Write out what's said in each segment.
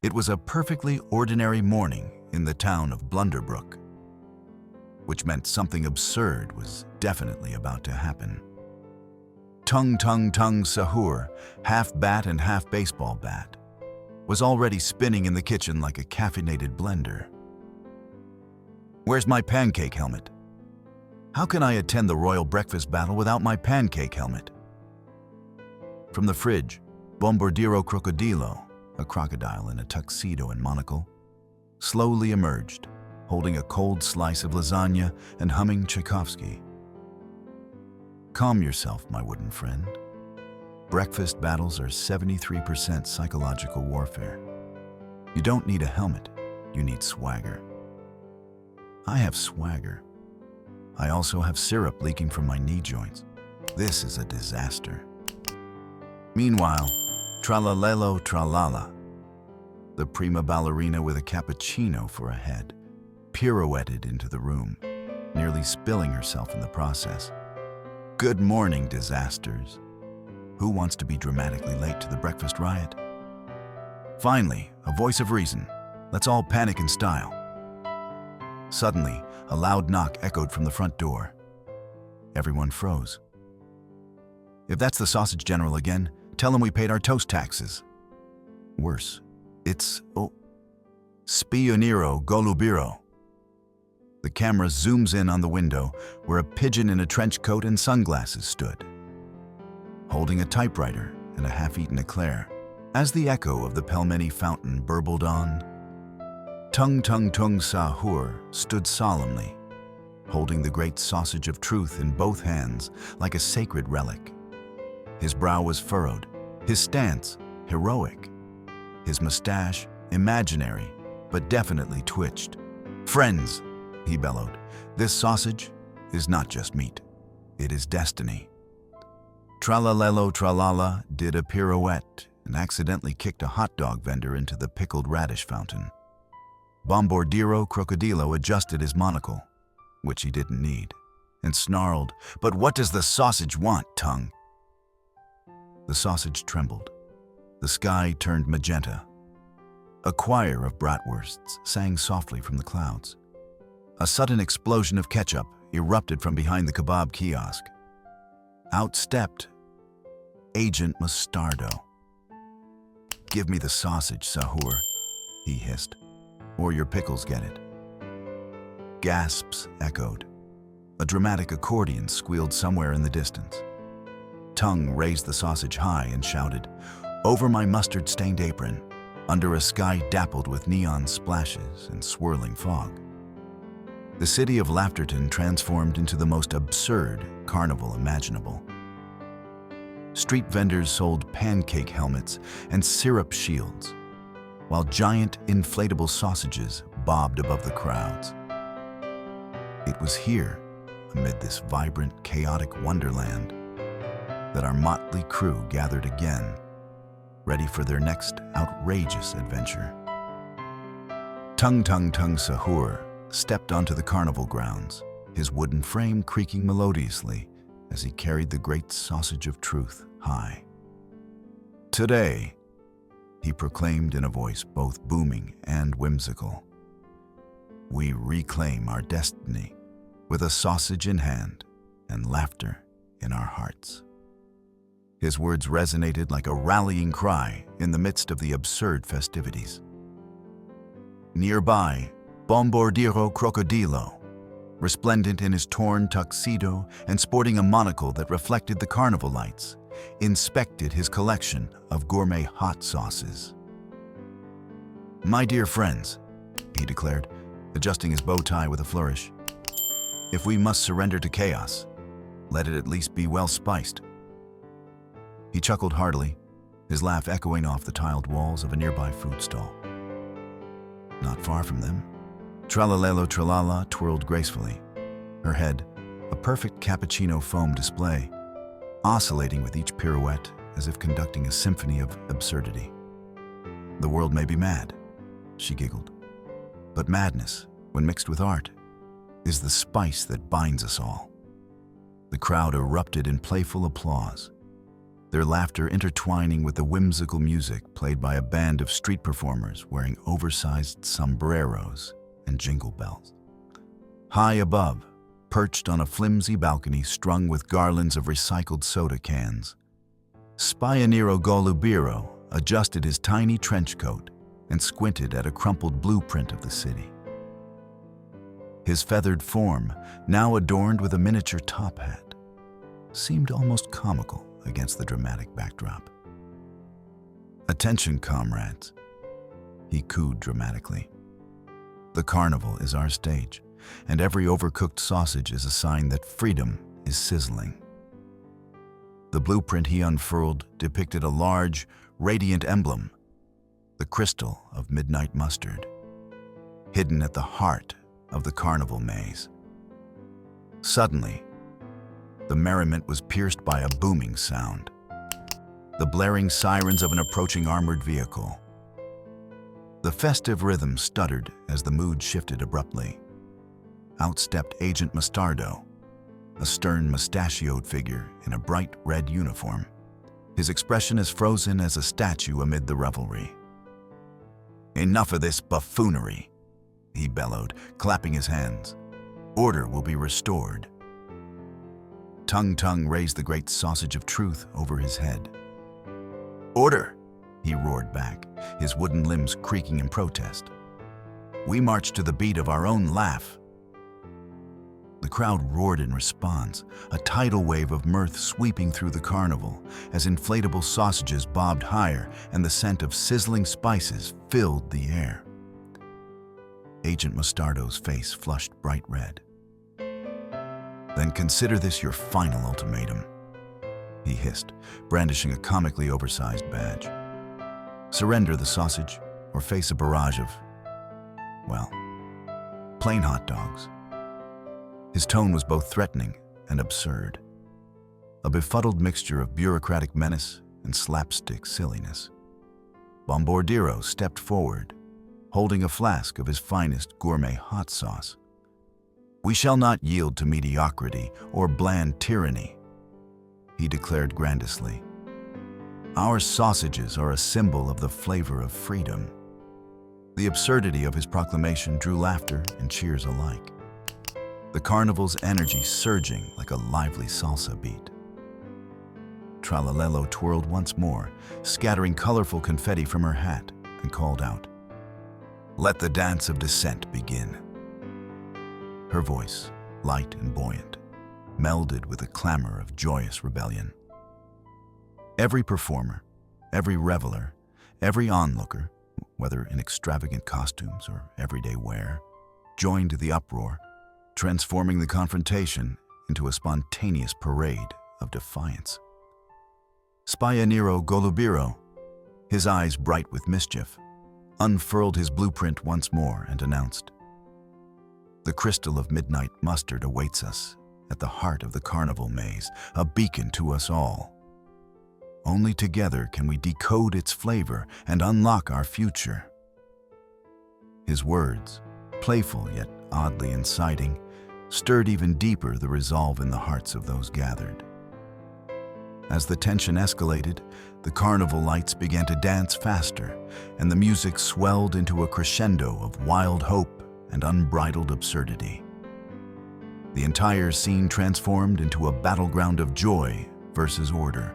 It was a perfectly ordinary morning in the town of Blunderbrook, which meant something absurd was definitely about to happen. Tung Tung Tung Sahur, half bat and half baseball bat, was already spinning in the kitchen like a caffeinated blender. "Where's my pancake helmet? How can I attend the royal breakfast battle without my pancake helmet?" From the fridge, Bombardiro Crocodilo, a crocodile in a tuxedo and monocle, slowly emerged, holding a cold slice of lasagna and humming Tchaikovsky. "Calm yourself, my wooden friend. Breakfast battles are 73% psychological warfare. You don't need a helmet, you need swagger. I have swagger. I also have syrup leaking from my knee joints. This is a disaster." Meanwhile, tralalelo tralala, the prima ballerina with a cappuccino for a head, pirouetted into the room, nearly spilling herself in the process. "Good morning, disasters. Who wants to be dramatically late to the breakfast riot?" Finally, a voice of reason. "Let's all panic in style." Suddenly, a loud knock echoed from the front door. Everyone froze. "If that's the sausage general again, tell him we paid our toast taxes." Worse, it's Spioniro Golubiro. The camera zooms in on the window where a pigeon in a trench coat and sunglasses stood, holding a typewriter and a half-eaten eclair, as the echo of the Pelmeni fountain burbled on. Tung Tung Tung Sahur stood solemnly, holding the great sausage of truth in both hands like a sacred relic. His brow was furrowed, his stance heroic, his mustache imaginary, but definitely twitched. "Friends," he bellowed, "this sausage is not just meat, it is destiny." Tralalelo Tralala did a pirouette and accidentally kicked a hot dog vendor into the pickled radish fountain. Bombardiro Crocodilo adjusted his monocle, which he didn't need, and snarled, "But what does the sausage want, Tung?" The sausage trembled. The sky turned magenta. A choir of bratwursts sang softly from the clouds. A sudden explosion of ketchup erupted from behind the kebab kiosk. Out stepped Agent Mustardo. "Give me the sausage, Sahur," he hissed, "or your pickles get it." Gasps echoed. A dramatic accordion squealed somewhere in the distance. Tung raised the sausage high and shouted, "Over my mustard-stained apron, under a sky dappled with neon splashes and swirling fog." The city of Lafterton transformed into the most absurd carnival imaginable. Street vendors sold pancake helmets and syrup shields, while giant inflatable sausages bobbed above the crowds. It was here, amid this vibrant, chaotic wonderland, that our motley crew gathered again, ready for their next outrageous adventure. Tung Tung Tung Sahur stepped onto the carnival grounds, his wooden frame creaking melodiously as he carried the great sausage of truth high. "Today," he proclaimed in a voice both booming and whimsical, "we reclaim our destiny with a sausage in hand and laughter in our hearts." His words resonated like a rallying cry in the midst of the absurd festivities. Nearby, Bombardiro Crocodilo, resplendent in his torn tuxedo and sporting a monocle that reflected the carnival lights, inspected his collection of gourmet hot sauces. "My dear friends," he declared, adjusting his bow tie with a flourish, "if we must surrender to chaos, let it at least be well spiced." He chuckled heartily, his laugh echoing off the tiled walls of a nearby food stall. Not far from them, Tralalelo Tralala twirled gracefully, her head, a perfect cappuccino foam display, oscillating with each pirouette as if conducting a symphony of absurdity. "The world may be mad," she giggled, "but madness, when mixed with art, is the spice that binds us all." The crowd erupted in playful applause. their laughter intertwining with the whimsical music played by a band of street performers wearing oversized sombreros and jingle bells. High above, perched on a flimsy balcony strung with garlands of recycled soda cans, Spianero Golubiro adjusted his tiny trench coat and squinted at a crumpled blueprint of the city. His feathered form, now adorned with a miniature top hat, seemed almost comical against the dramatic backdrop. "Attention, comrades," he cooed dramatically. "The carnival is our stage, and every overcooked sausage is a sign that freedom is sizzling." The blueprint he unfurled depicted a large, radiant emblem, the crystal of midnight mustard, hidden at the heart of the carnival maze. Suddenly, the merriment was pierced by a booming sound, the blaring sirens of an approaching armored vehicle. The festive rhythm stuttered as the mood shifted abruptly. Out stepped Agent Mostardo, a stern, mustachioed figure in a bright red uniform, his expression as frozen as a statue amid the revelry. "Enough of this buffoonery," he bellowed, clapping his hands. "Order will be restored." Tung Tung raised the great sausage of truth over his head. "Order!" he roared back, his wooden limbs creaking in protest. "We march to the beat of our own laugh." The crowd roared in response, a tidal wave of mirth sweeping through the carnival as inflatable sausages bobbed higher and the scent of sizzling spices filled the air. Agent Mostardo's face flushed bright red. "Then consider this your final ultimatum," he hissed, brandishing a comically oversized badge. "Surrender the sausage or face a barrage of, well, plain hot dogs." His tone was both threatening and absurd, a befuddled mixture of bureaucratic menace and slapstick silliness. Bombardiro stepped forward, holding a flask of his finest gourmet hot sauce. "We shall not yield to mediocrity or bland tyranny," he declared grandiously. "Our sausages are a symbol of the flavor of freedom." The absurdity of his proclamation drew laughter and cheers alike, the carnival's energy surging like a lively salsa beat. Tralalelo twirled once more, scattering colorful confetti from her hat, and called out, "Let the dance of descent begin." Her voice, light and buoyant, melded with the clamor of joyous rebellion. Every performer, every reveler, every onlooker, whether in extravagant costumes or everyday wear, joined the uproar, transforming the confrontation into a spontaneous parade of defiance. Spianero Golubiro, his eyes bright with mischief, unfurled his blueprint once more and announced, "The crystal of midnight mustard awaits us at the heart of the carnival maze, a beacon to us all. Only together can we decode its flavor and unlock our future." His words, playful yet oddly inciting, stirred even deeper the resolve in the hearts of those gathered. As the tension escalated, the carnival lights began to dance faster, and the music swelled into a crescendo of wild hope and unbridled absurdity. The entire scene transformed into a battleground of joy versus order,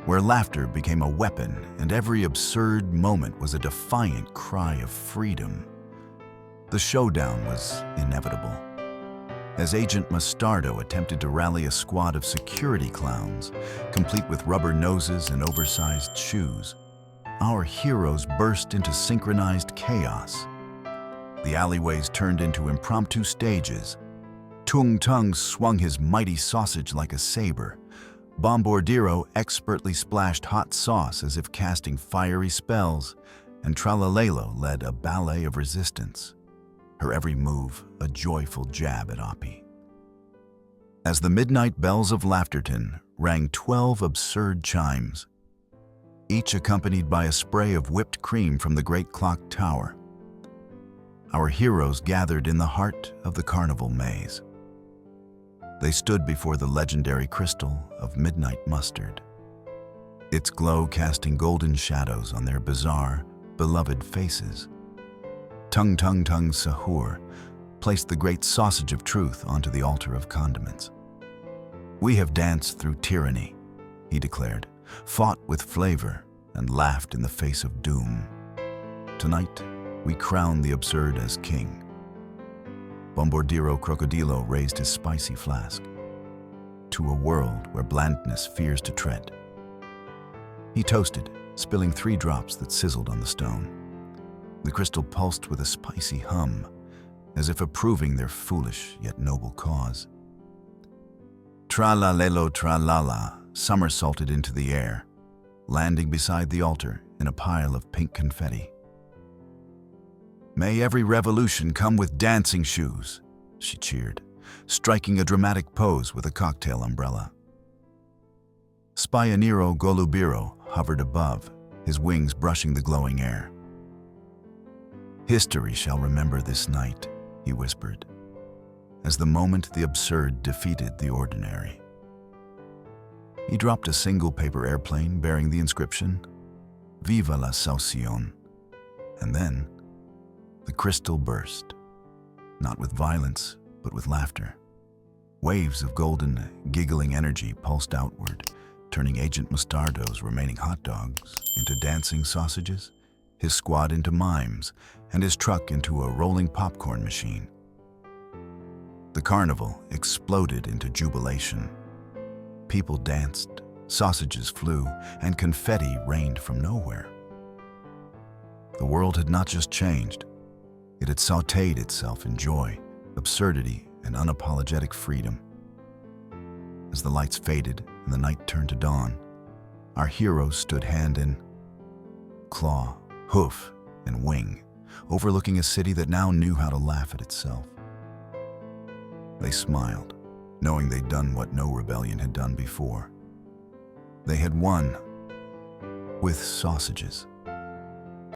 where laughter became a weapon and every absurd moment was a defiant cry of freedom. The showdown was inevitable. As Agent Mostardo attempted to rally a squad of security clowns, complete with rubber noses and oversized shoes, our heroes burst into synchronized chaos. The alleyways turned into impromptu stages. Tung Tung swung his mighty sausage like a saber. Bombardiro expertly splashed hot sauce as if casting fiery spells, and Tralalelo led a ballet of resistance, her every move a joyful jab at Oppie. As the midnight bells of Laughterton rang 12 absurd chimes, each accompanied by a spray of whipped cream from the great clock tower, our heroes gathered in the heart of the carnival maze. They stood before the legendary crystal of midnight mustard, its glow casting golden shadows on their bizarre, beloved faces. Tung Tung Tung Sahur placed the great sausage of truth onto the altar of condiments. "We have danced through tyranny," he declared, "fought with flavor, and laughed in the face of doom. Tonight, we crown the absurd as king." Bombardiro Crocodilo raised his spicy flask to a world where blandness fears to tread. He toasted, spilling 3 drops that sizzled on the stone. The crystal pulsed with a spicy hum, as if approving their foolish yet noble cause. Tra-la-lelo tra-la-la somersaulted into the air, landing beside the altar in a pile of pink confetti. "May every revolution come with dancing shoes," she cheered, striking a dramatic pose with a cocktail umbrella. Spionero Golubiro hovered above, his wings brushing the glowing air. "History shall remember this night," he whispered, as the moment the absurd defeated the ordinary. He dropped a single paper airplane bearing the inscription, "Viva la Saucion," and then the crystal burst, not with violence, but with laughter. Waves of golden, giggling energy pulsed outward, turning Agent Mustardo's remaining hot dogs into dancing sausages, his squad into mimes, and his truck into a rolling popcorn machine. The carnival exploded into jubilation. People danced, sausages flew, and confetti rained from nowhere. The world had not just changed, it had sautéed itself in joy, absurdity, and unapologetic freedom. As the lights faded and the night turned to dawn, our heroes stood hand in claw, hoof, and wing, overlooking a city that now knew how to laugh at itself. They smiled, knowing they'd done what no rebellion had done before. They had won with sausages.